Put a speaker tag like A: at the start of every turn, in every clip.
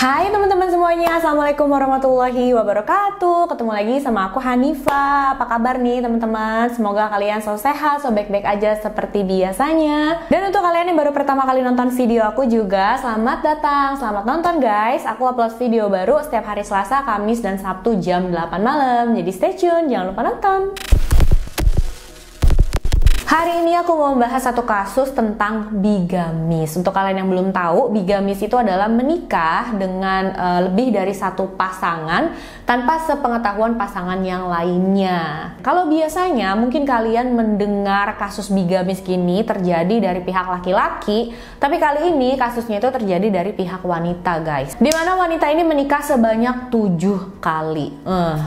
A: Hai teman-teman semuanya, Assalamualaikum warahmatullahi wabarakatuh. Ketemu lagi sama aku Hanifa. Apa kabar nih teman-teman? Semoga kalian selalu sehat, selalu baik-baik aja seperti biasanya. Dan untuk kalian yang baru pertama kali nonton video aku juga, selamat datang, selamat nonton guys. Aku upload video baru setiap hari Selasa, Kamis, dan Sabtu jam 8 malam. Jadi stay tune, jangan lupa nonton. Hari ini aku mau membahas satu kasus tentang bigamis. Untuk kalian yang belum tahu, bigamis itu adalah menikah dengan lebih dari satu pasangan tanpa sepengetahuan pasangan yang lainnya. Kalau biasanya mungkin kalian mendengar kasus bigamis gini terjadi dari pihak laki-laki, tapi kali ini kasusnya itu terjadi dari pihak wanita guys. Dimana wanita ini menikah sebanyak 7 kali.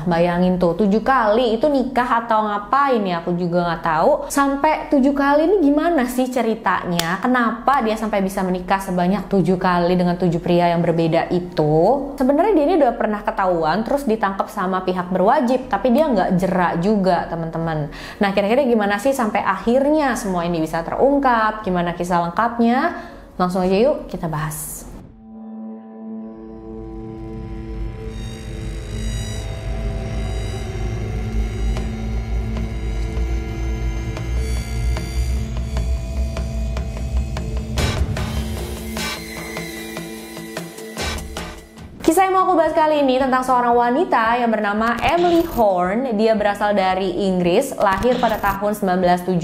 A: Bayangin tuh, 7 kali itu nikah atau ngapain ya, aku juga nggak tahu. Sampai 7 kali ini gimana sih ceritanya? Kenapa dia sampai bisa menikah sebanyak 7 kali dengan 7 pria yang berbeda itu? Sebenarnya dia ini udah pernah ketahuan terus ditangkap sama pihak berwajib, tapi dia nggak jerak juga teman-teman. Nah kira-kira gimana sih sampai akhirnya semua ini bisa terungkap? Gimana kisah lengkapnya? Langsung aja yuk kita bahas. Kisah yang mau aku bahas kali ini tentang seorang wanita yang bernama Emily Horne. Dia berasal dari Inggris, lahir pada tahun 1978,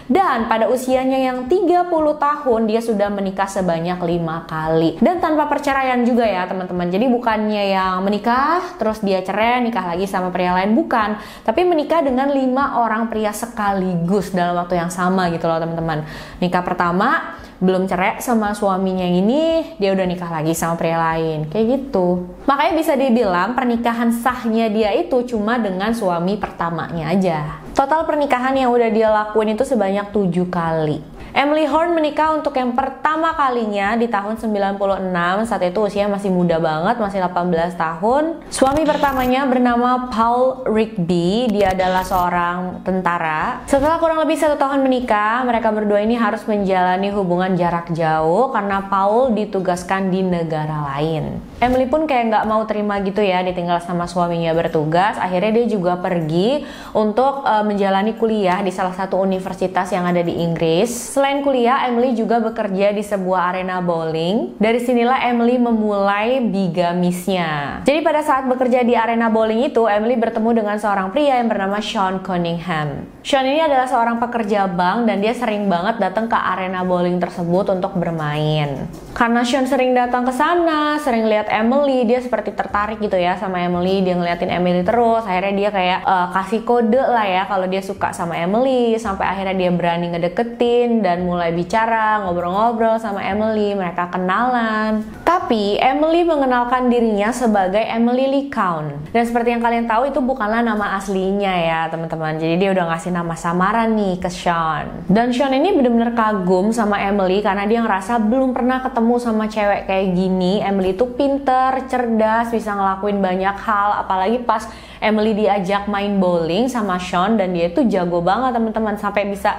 A: dan pada usianya yang 30 tahun dia sudah menikah sebanyak 5 kali. Dan tanpa perceraian juga ya teman-teman. Jadi bukannya yang menikah terus dia cerai, nikah lagi sama pria lain, bukan. Tapi menikah dengan 5 orang pria sekaligus dalam waktu yang sama gitu loh teman-teman. Nikah pertama belum cerai sama suaminya ini, dia udah nikah lagi sama pria lain, kayak gitu. Makanya bisa dibilang pernikahan sahnya dia itu cuma dengan suami pertamanya aja. Total pernikahan yang udah dia lakuin itu sebanyak 7 kali. Emily Horne menikah untuk yang pertama kalinya di tahun 96, saat itu usia masih muda banget, masih 18 tahun. Suami pertamanya bernama Paul Rigby, dia adalah seorang tentara. Setelah kurang lebih 1 tahun menikah, mereka berdua ini harus menjalani hubungan jarak jauh karena Paul ditugaskan di negara lain. Emily pun kayak nggak mau terima gitu ya, ditinggal sama suaminya bertugas. Akhirnya dia juga pergi untuk menjalani kuliah di salah satu universitas yang ada di Inggris. Selain kuliah, Emily juga bekerja di sebuah arena bowling. Dari sinilah Emily memulai bigamisnya. Jadi pada saat bekerja di arena bowling itu, Emily bertemu dengan seorang pria yang bernama Sean Cunningham. Sean ini adalah seorang pekerja bank dan dia sering banget datang ke arena bowling tersebut untuk bermain. Karena Sean sering datang ke sana, sering lihat Emily, dia seperti tertarik gitu ya sama Emily. Dia ngeliatin Emily terus, akhirnya dia kayak kasih kode lah ya kalau dia suka sama Emily, sampai akhirnya dia berani ngedeketin dan mulai bicara, ngobrol-ngobrol sama Emily, mereka kenalan. Tapi Emily mengenalkan dirinya sebagai Emily Lee Count. Dan seperti yang kalian tahu itu bukanlah nama aslinya ya teman-teman. Jadi dia udah ngasih nama samaran nih ke Sean. Dan Sean ini bener-bener kagum sama Emily karena dia ngerasa belum pernah ketemu sama cewek kayak gini. Emily itu pinter, cerdas, bisa ngelakuin banyak hal. Apalagi pas Emily diajak main bowling sama Sean dan dia itu jago banget teman-teman, sampai bisa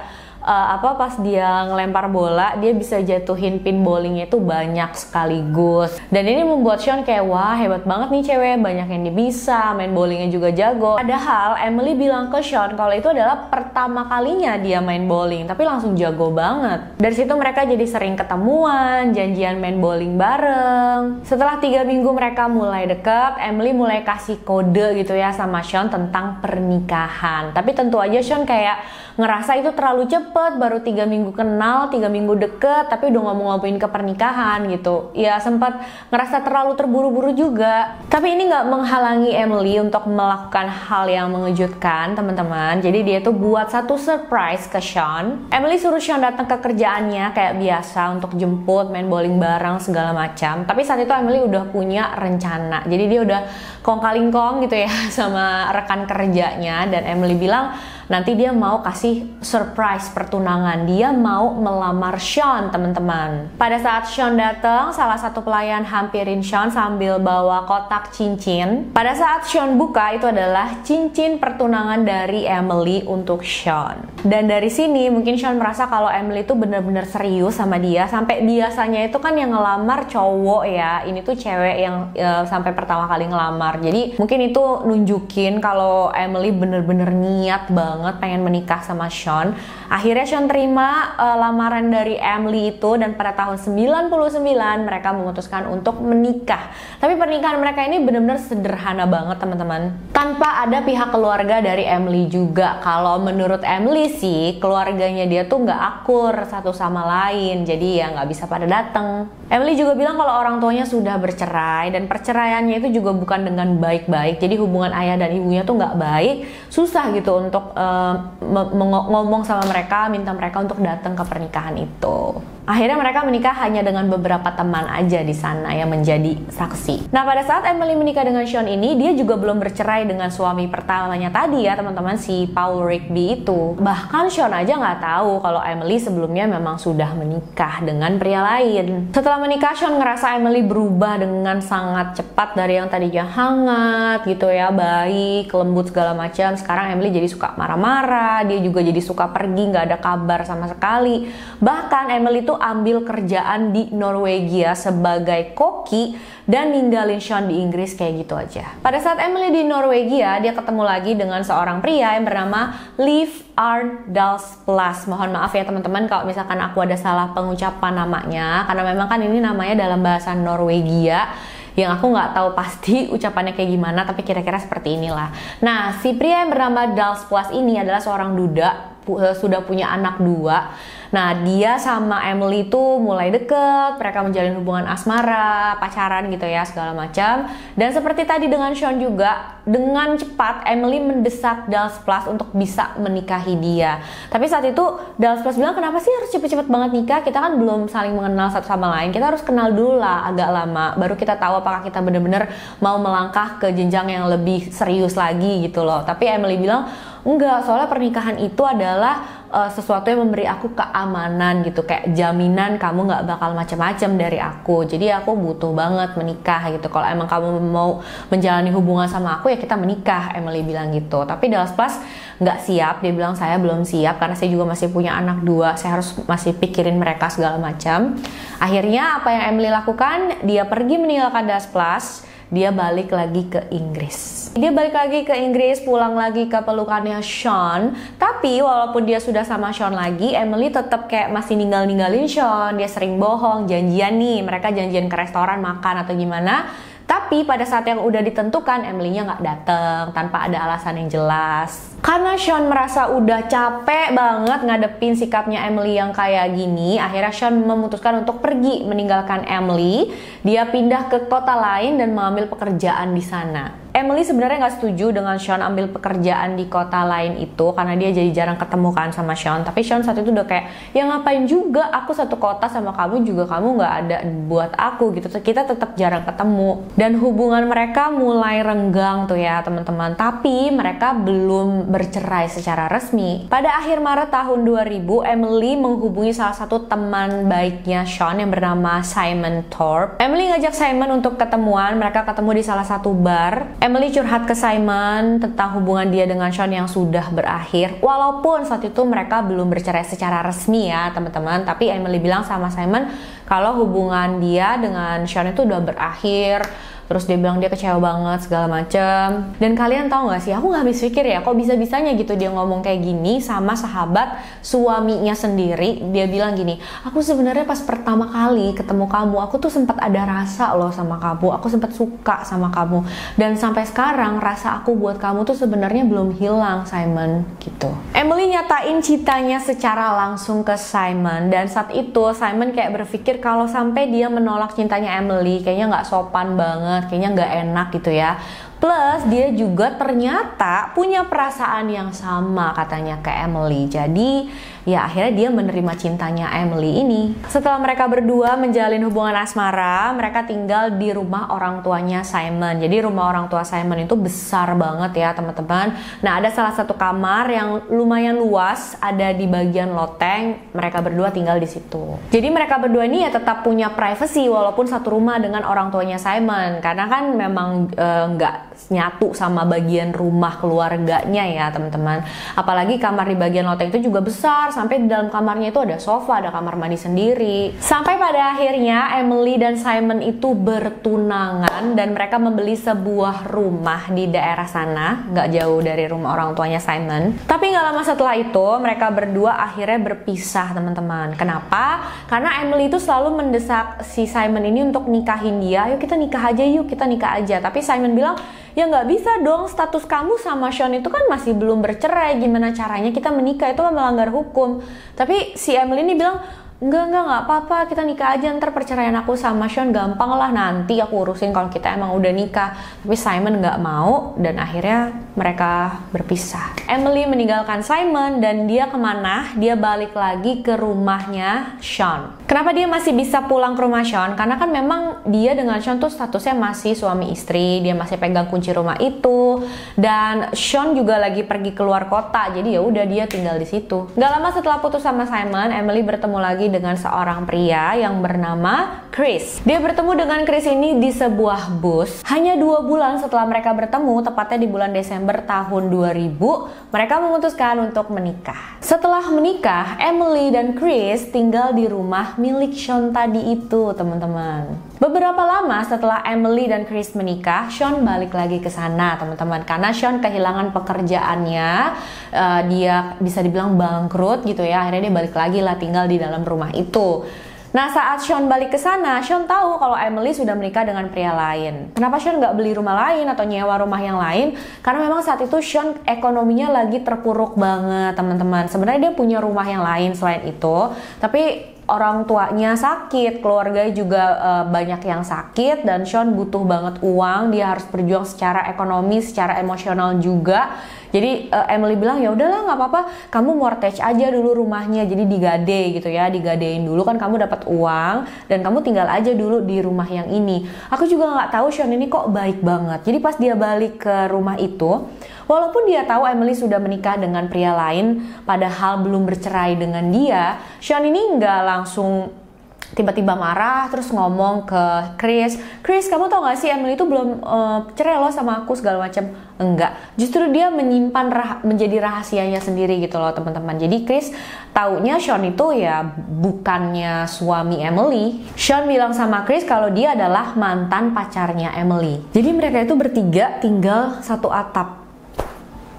A: pas dia ngelempar bola dia bisa jatuhin pin bowlingnya itu banyak sekaligus. Dan ini membuat Sean kayak wah hebat banget nih cewek, banyak yang dia bisa, main bowlingnya juga jago. Padahal Emily bilang ke Sean kalau itu adalah pertama kalinya dia main bowling, tapi langsung jago banget. Dari situ mereka jadi sering ketemuan, janjian main bowling bareng. Setelah 3 minggu mereka mulai deket, Emily mulai kasih kode gitu ya sama Sean tentang pernikahan. Tapi tentu aja Sean kayak ngerasa itu terlalu cepet, baru 3 minggu kenal, 3 minggu deket, tapi udah ngomong-ngomongin ke pernikahan gitu. Ya sempat ngerasa terlalu terburu-buru juga. Tapi ini nggak menghalangi Emily untuk melakukan hal yang mengejutkan teman-teman. Jadi dia tuh buat satu surprise ke Sean. Emily suruh Sean datang ke kerjaannya kayak biasa untuk jemput, main bowling bareng segala macam. Tapi saat itu Emily udah punya rencana. Jadi dia udah kong-kalingkong gitu ya sama rekan kerjanya. Dan Emily bilang nanti dia mau kasih surprise pertunangan. Dia mau melamar Sean, teman-teman. Pada saat Sean datang, salah satu pelayan hampirin Sean sambil bawa kotak cincin. Pada saat Sean buka, itu adalah cincin pertunangan dari Emily untuk Sean. Dan dari sini mungkin Sean merasa kalau Emily itu bener-bener serius sama dia. Sampai biasanya itu kan yang ngelamar cowok ya, ini tuh cewek yang sampai pertama kali ngelamar. Jadi mungkin itu nunjukin kalau Emily bener-bener niat banget pengen menikah sama Sean. Akhirnya Sean terima lamaran dari Emily itu, dan pada tahun 99 mereka memutuskan untuk menikah. Tapi pernikahan mereka ini benar-benar sederhana banget, teman-teman. Tanpa ada pihak keluarga dari Emily juga. Kalau menurut Emily sih, keluarganya dia tuh nggak akur satu sama lain, jadi ya nggak bisa pada datang. Emily juga bilang kalau orang tuanya sudah bercerai, dan perceraiannya itu juga bukan dengan baik-baik. Jadi hubungan ayah dan ibunya tuh nggak baik, susah gitu untuk ngomong sama mereka, minta mereka untuk datang ke pernikahan itu. Akhirnya mereka menikah hanya dengan beberapa teman aja di sana yang menjadi saksi. Nah, pada saat Emily menikah dengan Sean ini, dia juga belum bercerai dengan suami pertamanya tadi ya, teman-teman, si Paul Rigby itu. Bahkan Sean aja nggak tahu kalau Emily sebelumnya memang sudah menikah dengan pria lain. Setelah menikah, Sean ngerasa Emily berubah dengan sangat cepat dari yang tadinya hangat gitu ya, baik, lembut segala macam. Sekarang Emily jadi suka marah-marah, dia juga jadi suka pergi, nggak ada kabar sama sekali. Bahkan Emily tuh ambil kerjaan di Norwegia sebagai koki dan ninggalin Sean di Inggris kayak gitu aja. Pada saat Emily di Norwegia, dia ketemu lagi dengan seorang pria yang bernama Liv Arndalsplass. Mohon maaf ya teman-teman kalau misalkan aku ada salah pengucapan namanya, karena memang kan ini namanya dalam bahasa Norwegia yang aku nggak tahu pasti ucapannya kayak gimana, tapi kira-kira seperti inilah. Nah, si pria yang bernama Dalsplass ini adalah seorang duda, sudah punya anak 2. Nah, dia sama Emily tuh mulai deket, mereka menjalin hubungan asmara, pacaran gitu ya, segala macam. Dan seperti tadi dengan Sean juga, dengan cepat Emily mendesak Dalsplass untuk bisa menikahi dia. Tapi saat itu Dalsplass bilang, kenapa sih harus cepet-cepet banget nikah? Kita kan belum saling mengenal satu sama lain, kita harus kenal dulu lah agak lama, baru kita tahu apakah kita benar-benar mau melangkah ke jenjang yang lebih serius lagi gitu loh. Tapi Emily bilang, enggak, soalnya pernikahan itu adalah sesuatu yang memberi aku keamanan gitu, kayak jaminan kamu nggak bakal macam-macam dari aku. Jadi aku butuh banget menikah gitu. Kalau emang kamu mau menjalani hubungan sama aku ya kita menikah, Emily bilang gitu. Tapi Dalsplass nggak siap, dia bilang saya belum siap karena saya juga masih punya anak 2, saya harus masih pikirin mereka segala macam. Akhirnya apa yang Emily lakukan? Dia pergi meninggalkan Dalsplass. Dia balik lagi ke Inggris. Dia balik lagi ke Inggris, pulang lagi ke pelukannya Sean. Tapi walaupun dia sudah sama Sean lagi, Emily tetap kayak masih ninggalin Sean. Dia sering bohong, janjian nih, mereka janjian ke restoran makan atau gimana. Tapi pada saat yang udah ditentukan, Emily-nya nggak datang tanpa ada alasan yang jelas. Karena Sean merasa udah capek banget ngadepin sikapnya Emily yang kayak gini, akhirnya Sean memutuskan untuk pergi meninggalkan Emily. Dia pindah ke kota lain dan mengambil pekerjaan di sana. Emily sebenarnya nggak setuju dengan Sean ambil pekerjaan di kota lain itu karena dia jadi jarang ketemu kan sama Sean. Tapi Sean saat itu udah kayak, ya ngapain juga aku satu kota sama kamu juga kamu nggak ada buat aku gitu. Kita tetap jarang ketemu. Dan hubungan mereka mulai renggang tuh ya teman-teman. Tapi mereka belum bercerai secara resmi. Pada akhir Maret tahun 2000, Emily menghubungi salah satu teman baiknya Sean yang bernama Simon Thorpe. Emily ngajak Simon untuk ketemuan. Mereka ketemu di salah satu bar. Emily curhat ke Simon tentang hubungan dia dengan Sean yang sudah berakhir. Walaupun saat itu mereka belum bercerai secara resmi ya teman-teman. Tapi Emily bilang sama Simon kalau hubungan dia dengan Sean itu udah berakhir. Terus dia bilang dia kecewa banget segala macem. Dan kalian tahu gak sih, aku gak habis pikir ya kok bisa-bisanya gitu dia ngomong kayak gini sama sahabat suaminya sendiri. Dia bilang gini, aku sebenarnya pas pertama kali ketemu kamu, aku tuh sempat ada rasa loh sama kamu, aku sempat suka sama kamu. Dan sampai sekarang rasa aku buat kamu tuh sebenarnya belum hilang, Simon, gitu. Emily nyatain cintanya secara langsung ke Simon. Dan saat itu Simon kayak berpikir kalau sampai dia menolak cintanya Emily, kayaknya gak sopan banget, kayaknya nggak enak gitu ya. Plus dia juga ternyata punya perasaan yang sama katanya ke Emily. Jadi ya akhirnya dia menerima cintanya Emily ini. Setelah mereka berdua menjalin hubungan asmara, mereka tinggal di rumah orang tuanya Simon. Jadi rumah orang tua Simon itu besar banget ya teman-teman. Nah ada salah satu kamar yang lumayan luas, ada di bagian loteng. Mereka berdua tinggal di situ. Jadi mereka berdua ini ya tetap punya privacy walaupun satu rumah dengan orang tuanya Simon. Karena kan memang nggak nyatu sama bagian rumah keluarganya ya teman-teman. Apalagi kamar di bagian loteng itu juga besar, sampai di dalam kamarnya itu ada sofa, ada kamar mandi sendiri. Sampai pada akhirnya Emily dan Simon itu bertunangan dan mereka membeli sebuah rumah di daerah sana, nggak jauh dari rumah orang tuanya Simon. Tapi nggak lama setelah itu mereka berdua akhirnya berpisah teman-teman. Kenapa? Karena Emily itu selalu mendesak si Simon ini untuk nikahin dia. Ayo kita nikah aja yuk, kita nikah aja. Tapi Simon bilang, ya nggak bisa dong, status kamu sama Sean itu kan masih belum bercerai, gimana caranya kita menikah, itu kan melanggar hukum. Tapi si Emily ini bilang, enggak apa-apa, kita nikah aja, ntar perceraian aku sama Sean gampang lah, nanti aku urusin kalau kita emang udah nikah. Tapi Simon nggak mau dan akhirnya mereka berpisah. Emily meninggalkan Simon dan dia kemana? Dia balik lagi ke rumahnya Sean. Kenapa dia masih bisa pulang ke rumah Sean? Karena kan memang dia dengan Sean tuh statusnya masih suami istri, dia masih pegang kunci rumah itu, dan Sean juga lagi pergi keluar kota, jadi ya udah dia tinggal di situ. Gak lama setelah putus sama Simon, Emily bertemu lagi dengan seorang pria yang bernama Chris. Dia bertemu dengan Chris ini di sebuah bus. Hanya 2 bulan setelah mereka bertemu, tepatnya di bulan Desember tahun 2000, mereka memutuskan untuk menikah. Setelah menikah, Emily dan Chris tinggal di rumah milik Sean tadi itu, teman-teman. Beberapa lama setelah Emily dan Chris menikah, Sean balik lagi ke sana, teman-teman. Karena Sean kehilangan pekerjaannya, dia bisa dibilang bangkrut gitu ya. Akhirnya dia balik lagi lah tinggal di dalam rumah itu. Nah saat Sean balik ke sana, Sean tahu kalau Emily sudah menikah dengan pria lain. Kenapa Sean nggak beli rumah lain atau nyewa rumah yang lain? Karena memang saat itu Sean ekonominya lagi terpuruk banget, teman-teman. Sebenarnya dia punya rumah yang lain selain itu, tapi orang tuanya sakit, keluarga juga banyak yang sakit, dan Sean butuh banget uang. Dia harus berjuang secara ekonomi, secara emosional juga. Jadi Emily bilang, ya udahlah nggak apa-apa, kamu mortgage aja dulu rumahnya, jadi digade gitu ya, digadein dulu kan kamu dapat uang dan kamu tinggal aja dulu di rumah yang ini. Aku juga nggak tahu Sean ini kok baik banget. Jadi pas dia balik ke rumah itu, walaupun dia tahu Emily sudah menikah dengan pria lain, padahal belum bercerai dengan dia, Sean ini nggak langsung tiba-tiba marah terus ngomong ke Chris, kamu tau gak sih Emily itu belum cerai loh sama aku segala macam. Enggak, justru dia menyimpan menjadi rahasianya sendiri gitu loh teman-teman. Jadi Chris taunya Sean itu ya bukannya suami Emily. Sean bilang sama Chris kalau dia adalah mantan pacarnya Emily. Jadi mereka itu bertiga tinggal satu atap.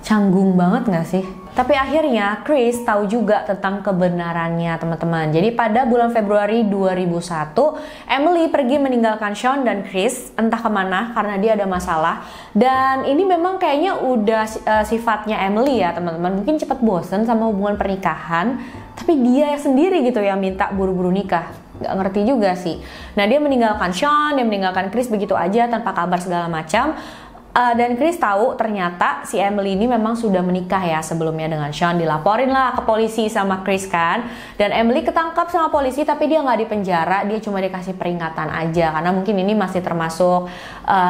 A: Canggung banget gak sih? Tapi akhirnya Chris tahu juga tentang kebenarannya teman-teman. Jadi pada bulan Februari 2001, Emily pergi meninggalkan Sean dan Chris entah kemana karena dia ada masalah. Dan ini memang kayaknya udah sifatnya Emily ya teman-teman. Mungkin cepat bosen sama hubungan pernikahan, tapi dia sendiri gitu yang minta buru-buru nikah. Gak ngerti juga sih. Nah dia meninggalkan Sean, dia meninggalkan Chris begitu aja tanpa kabar segala macam. Dan Chris tahu ternyata si Emily ini memang sudah menikah ya sebelumnya dengan Sean. Dilaporin lah ke polisi sama Chris kan. Dan Emily ketangkap sama polisi tapi dia nggak dipenjara, dia cuma dikasih peringatan aja. Karena mungkin ini masih termasuk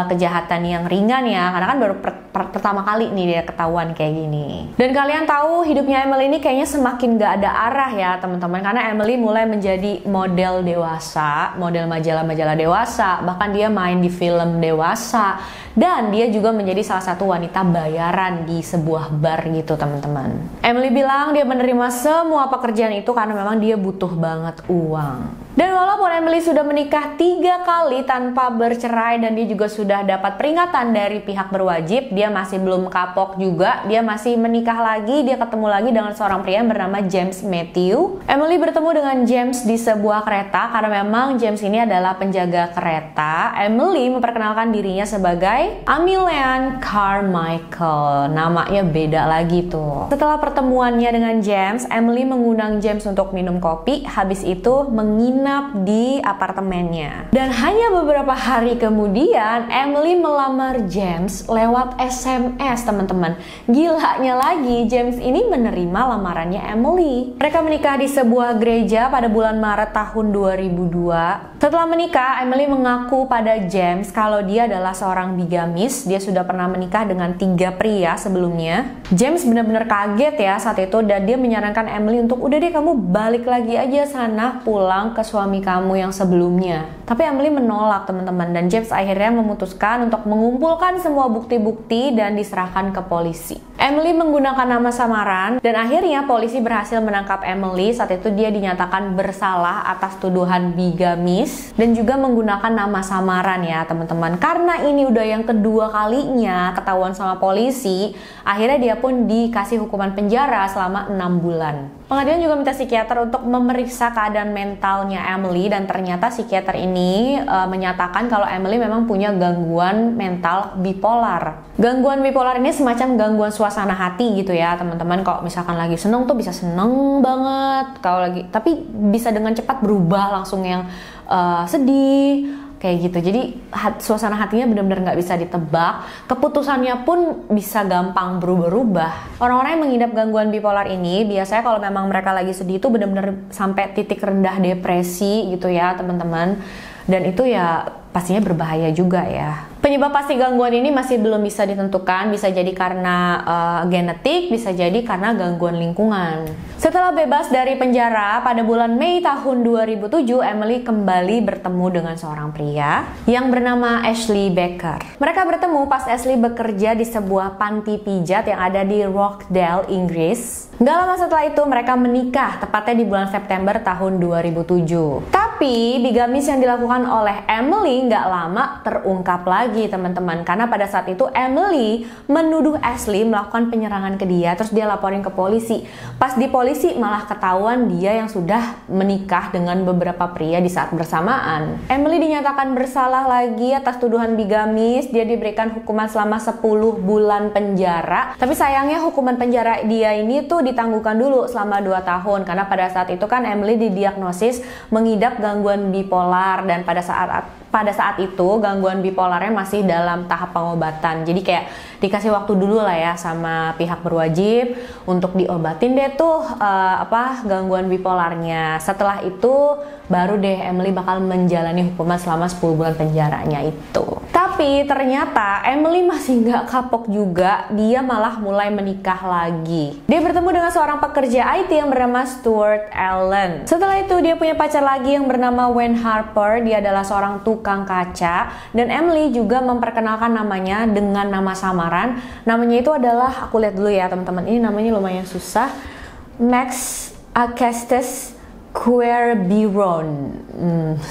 A: kejahatan yang ringan ya. Karena kan baru pertama kali nih dia ketahuan kayak gini. Dan kalian tahu hidupnya Emily ini kayaknya semakin gak ada arah ya teman-teman. Karena Emily mulai menjadi model dewasa, model majalah-majalah dewasa. Bahkan dia main di film dewasa. Dan dia juga menjadi salah satu wanita bayaran di sebuah bar gitu teman-teman. Emily bilang dia menerima semua pekerjaan itu karena memang dia butuh banget uang. Dan walaupun Emily sudah menikah 3 kali tanpa bercerai dan dia juga sudah dapat peringatan dari pihak berwajib, dia masih belum kapok juga. Dia masih menikah lagi, dia ketemu lagi dengan seorang pria yang bernama James Matthew. Emily bertemu dengan James di sebuah kereta karena memang James ini adalah penjaga kereta. Emily memperkenalkan dirinya sebagai Amelian Carmichael. Namanya beda lagi tuh. Setelah pertemuannya dengan James, Emily mengundang James untuk minum kopi. Habis itu menginap menginap di apartemennya. Dan hanya beberapa hari kemudian, Emily melamar James lewat SMS, teman-teman. Gilanya lagi, James ini menerima lamarannya Emily. Mereka menikah di sebuah gereja pada bulan Maret tahun 2002. Setelah menikah, Emily mengaku pada James kalau dia adalah seorang bigamis. Dia sudah pernah menikah dengan 3 pria sebelumnya. James benar-benar kaget ya saat itu, dan dia menyarankan Emily untuk udah deh kamu balik lagi aja sana, pulang ke suami kamu yang sebelumnya. Tapi Emily menolak, teman-teman, dan James akhirnya memutuskan untuk mengumpulkan semua bukti-bukti dan diserahkan ke polisi. Emily menggunakan nama samaran, dan akhirnya polisi berhasil menangkap Emily. Saat itu dia dinyatakan bersalah atas tuduhan bigamis dan juga menggunakan nama samaran ya, teman-teman. Karena ini udah yang kedua kalinya ketahuan sama polisi, akhirnya dia pun dikasih hukuman penjara selama 6 bulan. Pengadilan juga minta psikiater untuk memeriksa keadaan mentalnya Emily, dan ternyata psikiater ini menyatakan kalau Emily memang punya gangguan mental bipolar. Gangguan bipolar ini semacam gangguan suasana hati gitu ya, teman-teman. Kalau misalkan lagi seneng tuh bisa seneng banget, kalau lagi tapi bisa dengan cepat berubah langsung yang sedih kayak gitu. Jadi suasana hatinya benar-benar nggak bisa ditebak. Keputusannya pun bisa gampang berubah-ubah. Orang-orang yang mengidap gangguan bipolar ini biasanya kalau memang mereka lagi sedih itu benar-benar sampai titik rendah depresi gitu ya, teman-teman. Dan itu ya pastinya berbahaya juga ya. Penyebab pasti gangguan ini masih belum bisa ditentukan, bisa jadi karena genetik, bisa jadi karena gangguan lingkungan. Setelah bebas dari penjara, pada bulan Mei tahun 2007, Emily kembali bertemu dengan seorang pria yang bernama Ashley Baker. Mereka bertemu pas Ashley bekerja di sebuah panti pijat yang ada di Rochdale, Inggris. Gak lama setelah itu mereka menikah, tepatnya di bulan September tahun 2007. Tapi bigamis yang dilakukan oleh Emily gak lama terungkap lagi, teman-teman, karena pada saat itu Emily menuduh Ashley melakukan penyerangan ke dia, terus dia laporin ke polisi. Pas di polisi malah ketahuan dia yang sudah menikah dengan beberapa pria di saat bersamaan. Emily dinyatakan bersalah lagi atas tuduhan bigamis. Dia diberikan hukuman selama 10 bulan penjara, tapi sayangnya hukuman penjara dia ini tuh ditangguhkan dulu selama 2 tahun, karena pada saat itu kan Emily didiagnosis mengidap gangguan bipolar, dan pada saat itu gangguan bipolarnya masih dalam tahap pengobatan. Jadi kayak dikasih waktu dulu lah ya sama pihak berwajib untuk diobatin deh tuh gangguan bipolarnya. Setelah itu baru deh Emily bakal menjalani hukuman selama 10 bulan penjaranya itu. Tapi ternyata Emily masih nggak kapok juga, dia malah mulai menikah lagi. Dia bertemu dengan seorang pekerja IT yang bernama Stuart Allen. Setelah itu dia punya pacar lagi yang bernama Wayne Harper. Dia adalah seorang tukang kaca, dan Emily juga memperkenalkan namanya dengan nama samaran. Namanya itu adalah, aku lihat dulu ya teman-teman, ini namanya lumayan susah, Max Augustus Querbiron.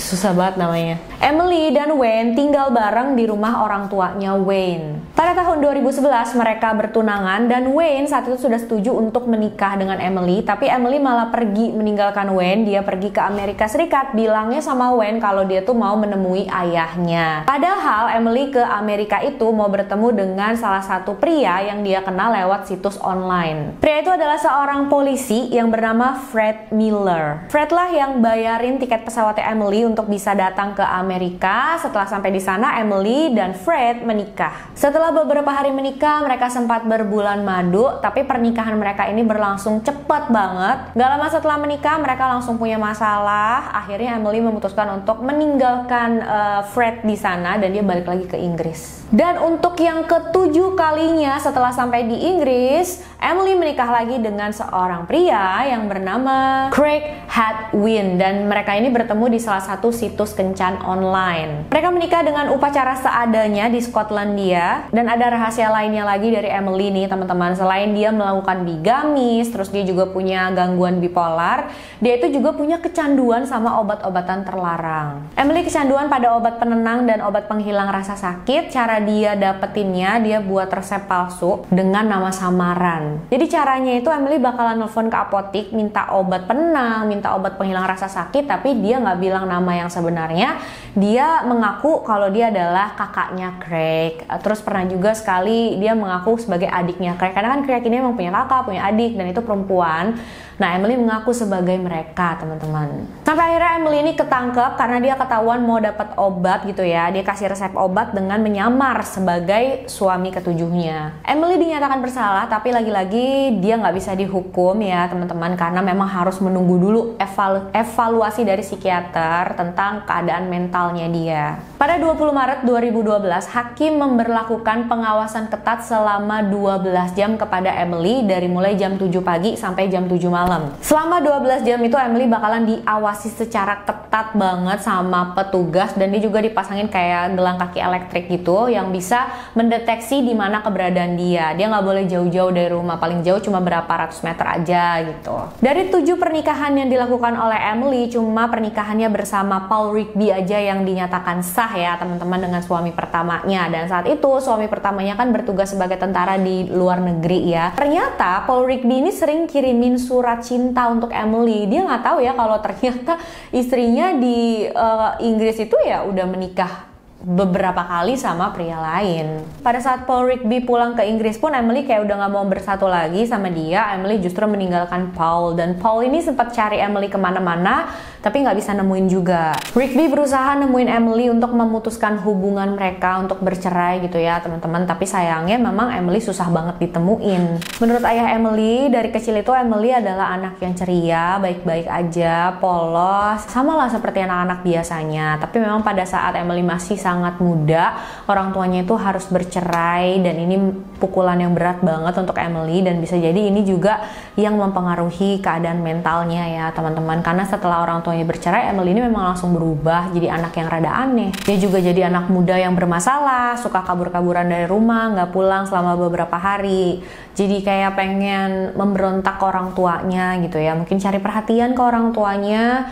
A: Susah banget namanya. Emily dan Wayne tinggal bareng di rumah orang tuanya Wayne. Pada tahun 2011 mereka bertunangan, dan Wayne saat itu sudah setuju untuk menikah dengan Emily. Tapi Emily malah pergi meninggalkan Wayne. Dia pergi ke Amerika Serikat, bilangnya sama Wayne kalau dia tuh mau menemui ayahnya. Padahal Emily ke Amerika itu mau bertemu dengan salah satu pria yang dia kenal lewat situs online. Pria itu adalah seorang polisi yang bernama Fred Miller. Fred lah yang bayarin tiket pesawatnya Emily untuk bisa datang ke Amerika. Setelah sampai di sana, Emily dan Fred menikah. Setelah beberapa hari menikah, mereka sempat berbulan madu, tapi pernikahan mereka ini berlangsung cepat banget. Gak lama setelah menikah, mereka langsung punya masalah. Akhirnya Emily memutuskan untuk meninggalkan Fred di sana, dan dia balik lagi ke Inggris. Dan untuk yang ke-7 kalinya setelah sampai di Inggris, Emily menikah lagi dengan seorang pria yang bernama Craig Hadwin, dan mereka ini bertemu di salah satu situs kencan online. Mereka menikah dengan upacara seadanya di Skotlandia, dan ada rahasia lainnya lagi dari Emily nih teman-teman. Selain dia melakukan bigamis, terus dia juga punya gangguan bipolar, dia itu juga punya kecanduan sama obat-obatan terlarang. Emily kecanduan pada obat penenang dan obat penghilang rasa sakit. Cara dia dapetinnya, dia buat resep palsu dengan nama samaran. Jadi caranya itu Emily bakalan nelfon ke apotik, minta obat penenang, minta obat penghilang rasa sakit, tapi dia nggak bilang nama yang sebenarnya. dia mengaku kalau dia adalah kakaknya Craig. Terus pernah juga sekali dia mengaku sebagai adiknya Craig, karena kan Craig ini memang punya kakak, punya adik, dan itu perempuan. Nah, Emily mengaku sebagai mereka, teman-teman. Sampai akhirnya Emily ini ketangkep karena dia ketahuan mau dapat obat gitu ya. Dia kasih resep obat dengan menyamar sebagai suami ketujuhnya. Emily dinyatakan bersalah, tapi lagi-lagi dia nggak bisa dihukum ya, teman-teman, karena memang harus menunggu dulu evaluasi dari psikiater tentang keadaan mentalnya dia. Pada 20 Maret 2012, hakim memberlakukan pengawasan ketat selama 12 jam kepada Emily dari mulai jam 7 pagi sampai jam 7 malam. Selama 12 jam itu Emily bakalan diawasi secara ketat banget sama petugas, dan dia juga dipasangin kayak gelang kaki elektrik gitu yang bisa mendeteksi di mana keberadaan dia. Dia nggak boleh jauh-jauh dari rumah, paling jauh cuma berapa ratus meter aja gitu. Dari 7 pernikahan yang dilakukan oleh Emily, cuma pernikahannya bersama Paul Rigby aja yang dinyatakan sah ya, teman-teman, dengan suami pertamanya. Dan saat itu suami pertamanya kan bertugas sebagai tentara di luar negeri ya. Ternyata Paul Rigby ini sering kirimin surat cinta untuk Emily. Dia nggak tahu ya kalau ternyata istrinya di Inggris itu ya udah menikah beberapa kali sama pria lain. Pada saat Paul Rigby pulang ke Inggris pun Emily kayak udah nggak mau bersatu lagi sama dia. Emily justru meninggalkan Paul, dan Paul ini sempat cari Emily kemana-mana tapi nggak bisa nemuin juga. Rigby berusaha nemuin Emily untuk memutuskan hubungan mereka untuk bercerai gitu ya, teman-teman, tapi sayangnya memang Emily susah banget ditemuin. Menurut ayah Emily, dari kecil itu Emily adalah anak yang ceria, baik-baik aja, polos, sama lah seperti anak-anak biasanya. Tapi memang pada saat Emily masih sangat muda, orang tuanya itu harus bercerai, dan ini pukulan yang berat banget untuk Emily, dan bisa jadi ini juga yang mempengaruhi keadaan mentalnya ya, teman-teman. Karena setelah orang tuanya bercerai, Emily ini memang langsung berubah jadi anak yang rada aneh. Dia juga jadi anak muda yang bermasalah, suka kabur-kaburan dari rumah, nggak pulang selama beberapa hari. Jadi kayak pengen memberontak ke orang tuanya gitu ya, mungkin cari perhatian ke orang tuanya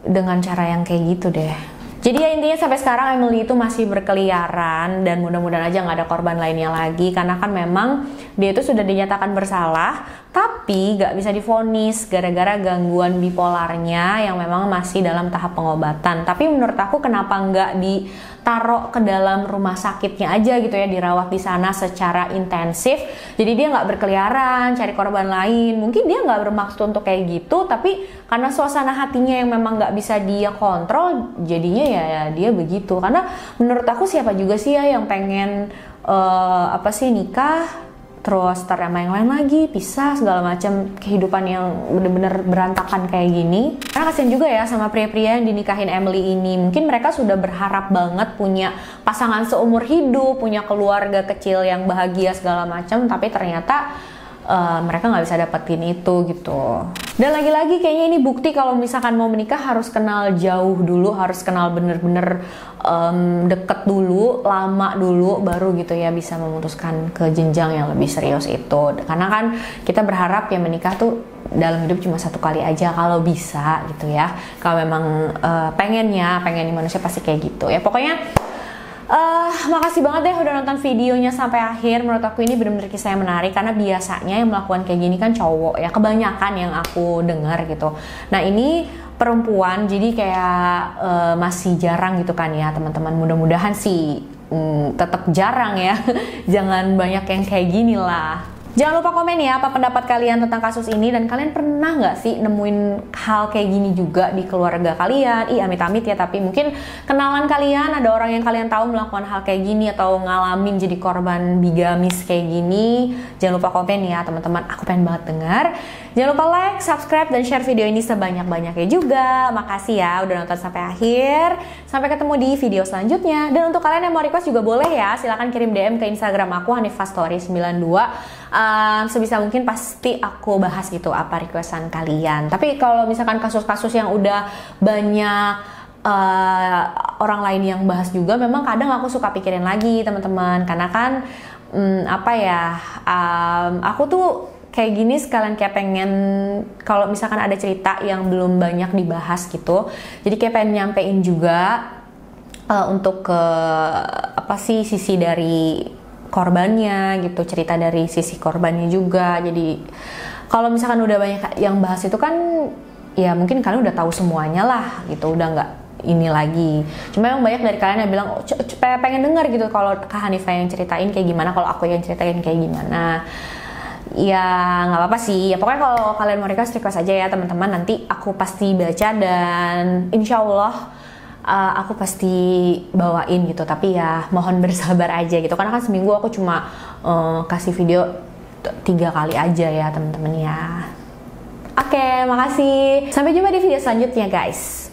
A: dengan cara yang kayak gitu deh. Jadi ya intinya sampai sekarang Emily itu masih berkeliaran, dan mudah-mudahan aja nggak ada korban lainnya lagi, karena kan memang dia itu sudah dinyatakan bersalah tapi nggak bisa divonis gara-gara gangguan bipolarnya yang memang masih dalam tahap pengobatan. Tapi menurut aku kenapa nggak ditaruh ke dalam rumah sakitnya aja gitu ya, dirawat di sana secara intensif, jadi dia nggak berkeliaran cari korban lain. Mungkin dia nggak bermaksud untuk kayak gitu, tapi karena suasana hatinya yang memang nggak bisa dia kontrol, jadinya ya dia begitu. Karena menurut aku siapa juga sih ya yang pengen nikah terus ntar sama yang lain lagi, pisah segala macam, kehidupan yang bener-bener berantakan kayak gini. Karena kasian juga ya sama pria-pria yang dinikahin Emily ini. Mungkin mereka sudah berharap banget punya pasangan seumur hidup, punya keluarga kecil yang bahagia segala macam, tapi ternyata mereka nggak bisa dapetin itu gitu. Dan lagi-lagi kayaknya ini bukti kalau misalkan mau menikah harus kenal jauh dulu, harus kenal bener-bener deket dulu, lama dulu, baru gitu ya bisa memutuskan ke jenjang yang lebih serius itu. Karena kan kita berharap ya menikah tuh dalam hidup cuma satu kali aja kalau bisa gitu ya. Kalau memang pengen manusia pasti kayak gitu ya. Pokoknya makasih banget deh udah nonton videonya sampai akhir. Menurut aku ini benar-benar kisah yang menarik, karena biasanya yang melakukan kayak gini kan cowok ya, kebanyakan yang aku dengar gitu. Nah ini perempuan, jadi kayak masih jarang gitu kan ya teman-teman. Mudah-mudahan sih tetap jarang ya. Jangan banyak yang kayak gini lah. Jangan lupa komen ya apa pendapat kalian tentang kasus ini, dan kalian pernah nggak sih nemuin hal kayak gini juga di keluarga kalian? Amit-amit ya, tapi mungkin kenalan kalian ada orang yang kalian tahu melakukan hal kayak gini atau ngalamin jadi korban bigamis kayak gini. Jangan lupa komen ya teman-teman, aku pengen banget dengar. Jangan lupa like, subscribe, dan share video ini sebanyak-banyaknya juga. Makasih ya udah nonton sampai akhir. Sampai ketemu di video selanjutnya. Dan untuk kalian yang mau request juga boleh ya, silahkan kirim DM ke Instagram aku hanifastory92. Sebisa mungkin pasti aku bahas gitu apa requestan kalian. Tapi kalau misalkan kasus-kasus yang udah banyak orang lain yang bahas juga, memang kadang aku suka pikirin lagi teman-teman, karena kan aku tuh kayak gini sekalian kayak pengen kalau misalkan ada cerita yang belum banyak dibahas gitu, jadi kayak pengen nyampein juga untuk ke sisi dari korbannya gitu, cerita dari sisi korbannya juga. Jadi kalau misalkan udah banyak yang bahas itu kan ya mungkin kalian udah tahu semuanya lah gitu, udah nggak ini lagi. Cuma emang banyak dari kalian yang bilang pengen denger gitu kalau Kak Hanifah yang ceritain kayak gimana, kalau aku yang ceritain kayak gimana. Ya nggak apa-apa sih, ya pokoknya kalau kalian mau request aja ya teman-teman, nanti aku pasti baca dan insya Allah aku pasti bawain gitu. Tapi ya mohon bersabar aja gitu, karena kan seminggu aku cuma kasih video 3 kali aja ya teman-teman ya. Oke, makasih, sampai jumpa di video selanjutnya guys.